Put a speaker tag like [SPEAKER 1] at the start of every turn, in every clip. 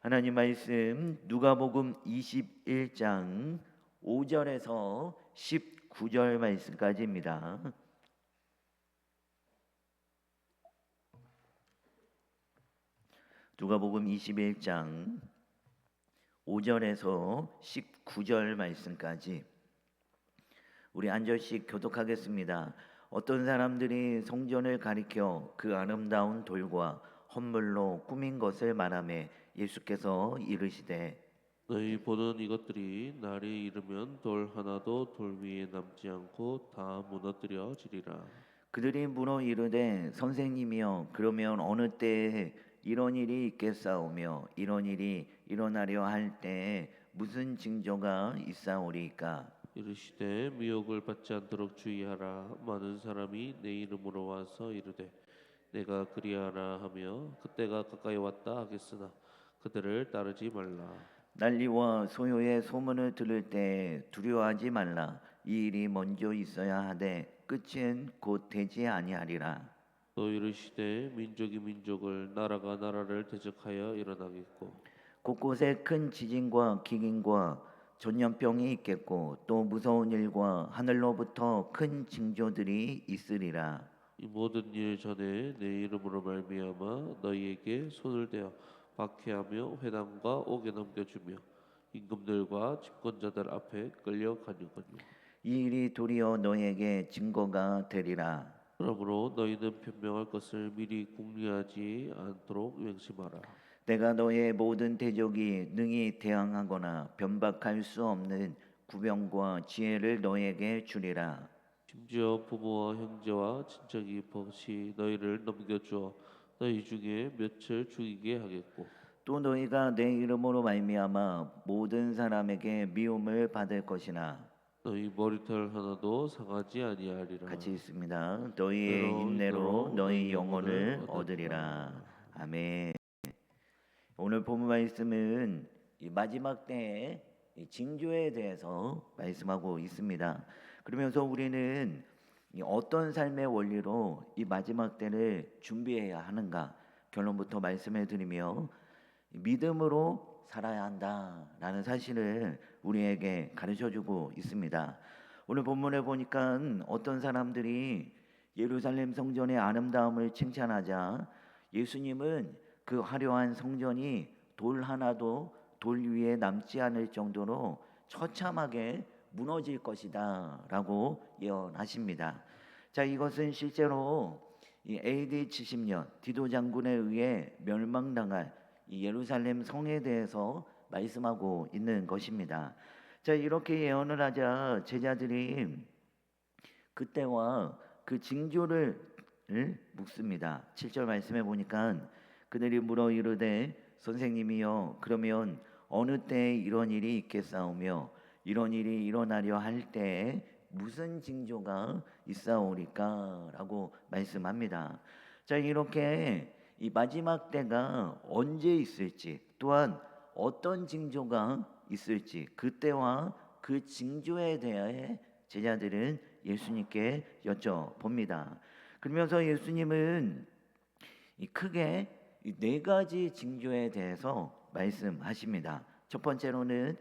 [SPEAKER 1] 하나님 말씀 누가복음 21장 5절에서 19절 말씀까지입니다. 누가복음 21장 5절에서 19절 말씀까지 우리 한 절씩 교독하겠습니다. 어떤 사람들이 성전을 가리켜 그 아름다운 돌과 헌물로 꾸민 것을 말하며 예수께서 이르시되
[SPEAKER 2] 너희 보는 이것들이 날이 이르면 돌 하나도 돌 위에 남지 않고 다 무너뜨려지리라.
[SPEAKER 1] 그들이 물어 이르되 선생님이여 그러면 어느 때에 이런 일이 있겠사오며 이런 일이 일어나려 할 때에 무슨 징조가 있사오리까?
[SPEAKER 2] 이르시되 미혹을 받지 않도록 주의하라. 많은 사람이 내 이름으로 와서 이르되 내가 그리하라 하며 그때가 가까이 왔다 하겠으나 그들을 따르지 말라.
[SPEAKER 1] 난리와 소요의 소문을 들을 때 두려워하지 말라. 이 일이 먼저 있어야 하되 끝은 곧 되지 아니하리라.
[SPEAKER 2] 또 이르시되 민족이 민족을 나라가 나라를 대적하여 일어나겠고
[SPEAKER 1] 곳곳에 큰 지진과 기근과 전염병이 있겠고 또 무서운 일과 하늘로부터 큰 징조들이 있으리라.
[SPEAKER 2] 이 모든 일 전에 내 이름으로 말미암아 너희에게 손을 대어 박해하며 회당과 옥에 넘겨주며 임금들과 집권자들 앞에 끌려가려거니와.
[SPEAKER 1] 이 일이 도리어 너에게 증거가 되리라.
[SPEAKER 2] 그러므로 너희는 변명할 것을 미리 궁리하지 않도록 명심하라.
[SPEAKER 1] 내가 너의 모든 대적이 능히 대항하거나 변박할 수 없는 구병과 지혜를 너에게 주리라.
[SPEAKER 2] 심지어 부모와 형제와 친척이 벗이 너희를 넘겨주어 너희 중에 몇을 죽이게 하겠고
[SPEAKER 1] 또 너희가 내 이름으로 말미암아 모든 사람에게 미움을 받을 것이나
[SPEAKER 2] 너희 머리털 하나도 상하지 아니하리라.
[SPEAKER 1] 같이 있습니다. 너희의
[SPEAKER 2] 때로
[SPEAKER 1] 인내로
[SPEAKER 2] 인내로
[SPEAKER 1] 너희
[SPEAKER 2] 너희 영혼을
[SPEAKER 1] 영혼을
[SPEAKER 2] 얻으리라.
[SPEAKER 1] 얻으리라. 아멘. 오늘 본문 말씀은 이 마지막 때의 이 징조에 대해서 말씀하고 있습니다. 그러면서 우리는 이 어떤 삶의 원리로 이 마지막 때를 준비해야 하는가 결론부터 말씀해 드리며 믿음으로 살아야 한다라는 사실을 우리에게 가르쳐 주고 있습니다. 오늘 본문에 보니까 어떤 사람들이 예루살렘 성전의 아름다움을 칭찬하자 예수님은 그 화려한 성전이 돌 하나도 돌 위에 남지 않을 정도로 처참하게 무너질 것이다라고 예언하십니다. 자, 이것은 실제로 이 AD 70년 디도 장군에 의해 멸망당할 이 예루살렘 성에 대해서 말씀하고 있는 것입니다. 자, 이렇게 예언을 하자 제자들이 그때와 그 징조를 묻습니다. 7절 말씀해 보니까 그들이 물어 이르되 선생님이여 그러면 어느 때에 이런 일이 있겠사오며 이런 일이 일어나려 할 때에 무슨 징조가 있사오리까? 라고 말씀합니다. 자, 이렇게 이 마지막 때가 언제 있을지 또한 어떤 징조가 있을지 그때와 그 징조에 대해 제자들은 예수님께 여쭤봅니다. 그러면서 예수님은 크게 네 가지 징조에 대해서 말씀하십니다. 첫 번째로는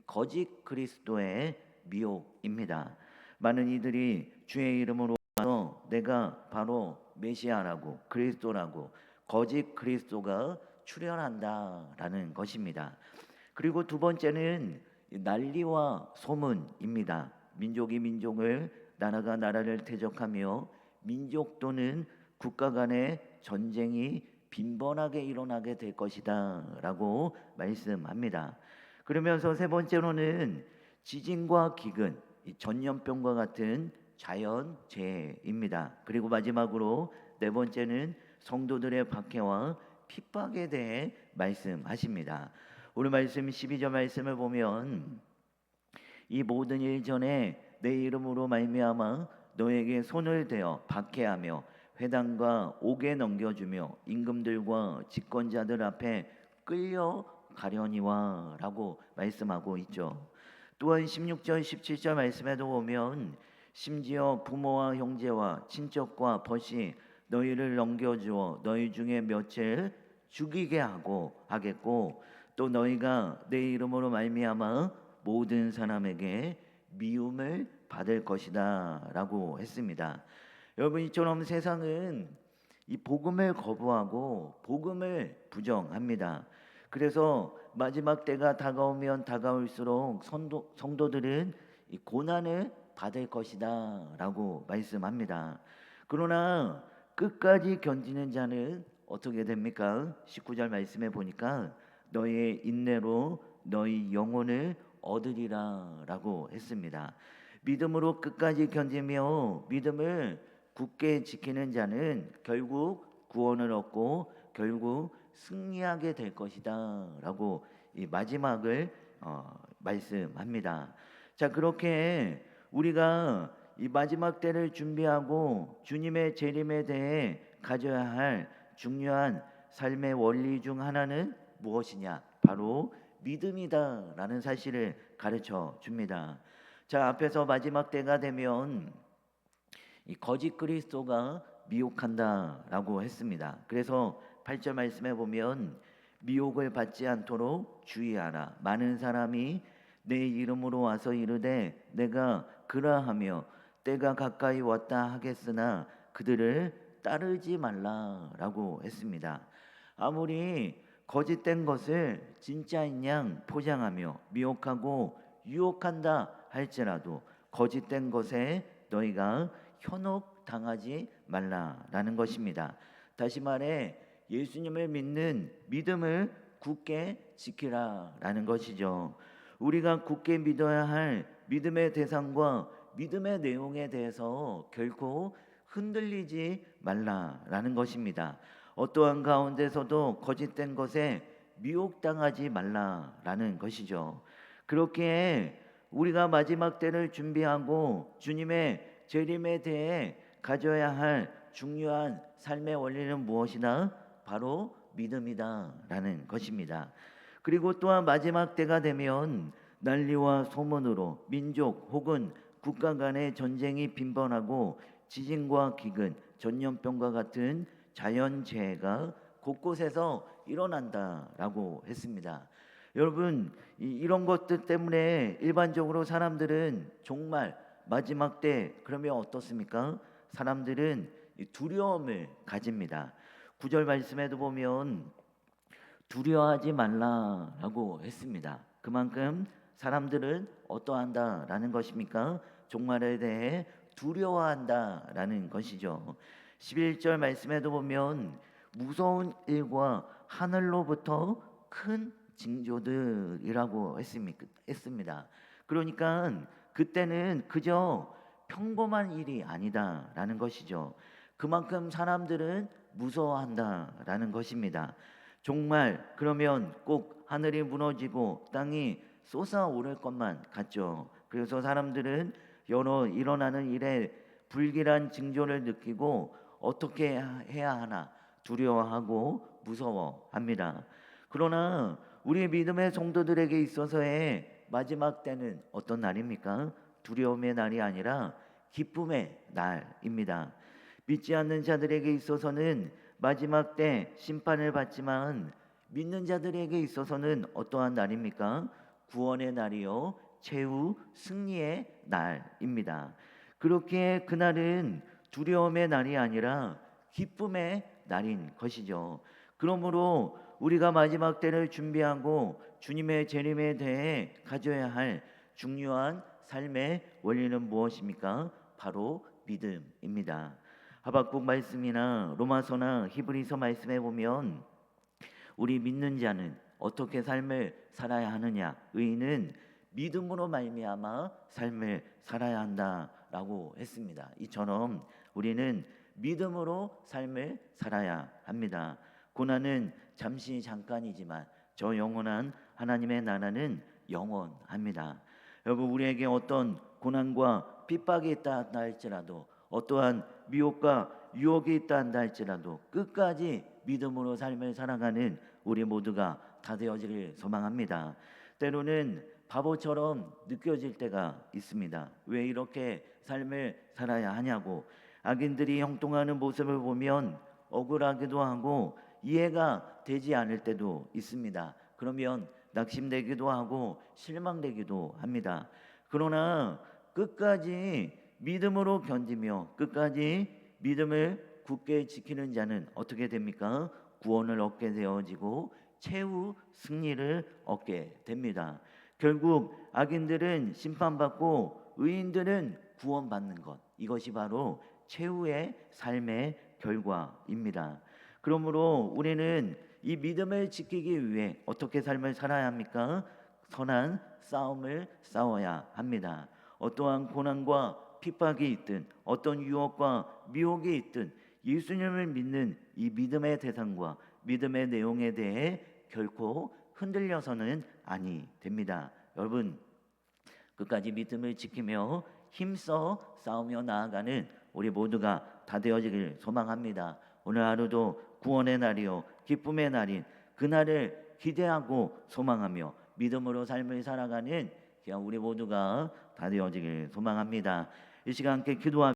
[SPEAKER 1] 거짓 그리스도의 미혹입니다. 많은 이들이 주의 이름으로 와서 내가 바로 메시아라고 그리스도라고 거짓 그리스도가 출현한다라는 것입니다. 그리고 두 번째는 난리와 소문입니다. 민족이 민족을 나라가 나라를 대적하며 민족 또는 국가 간의 전쟁이 빈번하게 일어나게 될 것이다 라고 말씀합니다. 그러면서 세 번째로는 지진과 기근, 전염병과 같은 자연재해입니다. 그리고 마지막으로 네 번째는 성도들의 박해와 핍박에 대해 말씀하십니다. 오늘 말씀 12절 말씀을 보면 이 모든 일 전에 내 이름으로 말미암아 너에게 손을 대어 박해하며 회당과 옥에 넘겨주며 임금들과 집권자들 앞에 끌려가려니와 라고 말씀하고 있죠. 또한 16절 17절 말씀에도 보면 심지어 부모와 형제와 친척과 벗이 너희를 넘겨주어 너희 중에 며칠 죽이게 하겠고 또 너희가 내 이름으로 말미암아 모든 사람에게 미움을 받을 것이다라고 했습니다. 여러분, 이처럼 세상은 이 복음을 거부하고 복음을 부정합니다. 그래서 마지막 때가 다가오면 다가올수록 성도들은 이 고난을 받을 것이다라고 말씀합니다. 그러나 끝까지 견디는 자는 어떻게 됩니까? 19절 말씀에 보니까 너희의 인내로 너희 영혼을 얻으리라라고 했습니다. 믿음으로 끝까지 견디며 믿음을 굳게 지키는 자는 결국 구원을 얻고 결국 승리하게 될 것이다라고 이 마지막을 말씀합니다. 자, 그렇게 우리가 이 마지막 때를 준비하고 주님의 재림에 대해 가져야 할 중요한 삶의 원리 중 하나는 무엇이냐? 바로 믿음이다라는 사실을 가르쳐 줍니다. 자, 앞에서 마지막 때가 되면 이 거짓 그리스도가 미혹한다라고 했습니다. 그래서 8절 말씀에 보면 미혹을 받지 않도록 주의하라. 많은 사람이 내 이름으로 와서 이르되 내가 그러하며 때가 가까이 왔다 하겠으나 그들을 따르지 말라라고 했습니다. 아무리 거짓된 것을 진짜인 양 포장하며 미혹하고 유혹한다 할지라도 거짓된 것에 너희가 현혹당하지 말라라는 것입니다. 다시 말해 예수님을 믿는 믿음을 굳게 지키라라는 것이죠. 우리가 굳게 믿어야 할 믿음의 대상과 믿음의 내용에 대해서 결코 흔들리지 말라라는 것입니다. 어떠한 가운데서도 거짓된 것에 미혹당하지 말라라는 것이죠. 그렇기에 우리가 마지막 때를 준비하고 주님의 재림에 대해 가져야 할 중요한 삶의 원리는 무엇이나 바로 믿음이다라는 것입니다. 그리고 또한 마지막 때가 되면 난리와 소문으로 민족 혹은 국가 간의 전쟁이 빈번하고 지진과 기근, 전염병과 같은 자연재해가 곳곳에서 일어난다라고 했습니다. 여러분, 이런 것들 때문에 일반적으로 사람들은 정말 마지막 때 그러면 어떻습니까? 사람들은 두려움을 가집니다. 9절 말씀에도 보면 두려워하지 말라라고 했습니다. 그만큼 사람들은 어떠한다라는 것입니까? 종말에 대해 두려워한다라는 것이죠. 11절 말씀에도 보면 무서운 일과 하늘로부터 큰 징조들이라고 했습니다. 그러니까 그때는 그저 평범한 일이 아니다라는 것이죠. 그만큼 사람들은 무서워한다라는 것입니다. 정말 그러면 꼭 하늘이 무너지고 땅이 솟아오를 것만 같죠. 그래서 사람들은 여러 일어나는 일에 불길한 징조를 느끼고 어떻게 해야 하나 두려워하고 무서워합니다. 그러나 우리 믿음의 성도들에게 있어서의 마지막 때는 어떤 날입니까? 두려움의 날이 아니라 기쁨의 날입니다. 믿지 않는 자들에게 있어서는 마지막 때 심판을 받지만 믿는 자들에게 있어서는 어떠한 날입니까? 구원의 날이요 최후 승리의 날입니다. 그렇게 그날은 두려움의 날이 아니라 기쁨의 날인 것이죠. 그러므로 우리가 마지막 때를 준비하고 주님의 재림에 대해 가져야 할 중요한 삶의 원리는 무엇입니까? 바로 믿음입니다. 하박국 말씀이나 로마서나 히브리서 말씀에 보면 우리 믿는 자는 어떻게 삶을 살아야 하느냐? 의인은 믿음으로 말미암아 삶을 살아야 한다라고 했습니다. 이처럼 우리는 믿음으로 삶을 살아야 합니다. 고난은 잠시 잠깐이지만 저 영원한 하나님의 나라는 영원합니다. 여러분, 우리에게 어떤 고난과 핍박이 있다 한다 할지라도 어떠한 미혹과 유혹이 있다 한다 할지라도 끝까지 믿음으로 삶을 살아가는 우리 모두가 다 되어지길 소망합니다. 때로는 바보처럼 느껴질 때가 있습니다. 왜 이렇게 삶을 살아야 하냐고 악인들이 형통하는 모습을 보면 억울하기도 하고 이해가 되지 않을 때도 있습니다. 그러면 낙심되기도 하고 실망되기도 합니다. 그러나 끝까지 믿음으로 견디며 끝까지 믿음을 굳게 지키는 자는 어떻게 됩니까? 구원을 얻게 되어지고 최후 승리를 얻게 됩니다. 결국 악인들은 심판받고 의인들은 구원받는 것, 이것이 바로 최후의 삶의 결과입니다. 그러므로 우리는 이 믿음을 지키기 위해 어떻게 삶을 살아야 합니까? 선한 싸움을 싸워야 합니다. 어떠한 고난과 핍박이 있든 어떤 유혹과 미혹이 있든 예수님을 믿는 이 믿음의 대상과 믿음의 내용에 대해 결코 흔들려서는 아니 됩니다. 여러분, 끝까지 믿음을 지키며 힘써 싸우며 나아가는 우리 모두가 다 되어지길 소망합니다. 오늘 하루도 구원의 날이요 기쁨의 날인 그날을 기대하고 소망하며 믿음으로 삶을 살아가는 우리 모두가 다 되어지길 소망합니다. 이 시간 함께 기도하며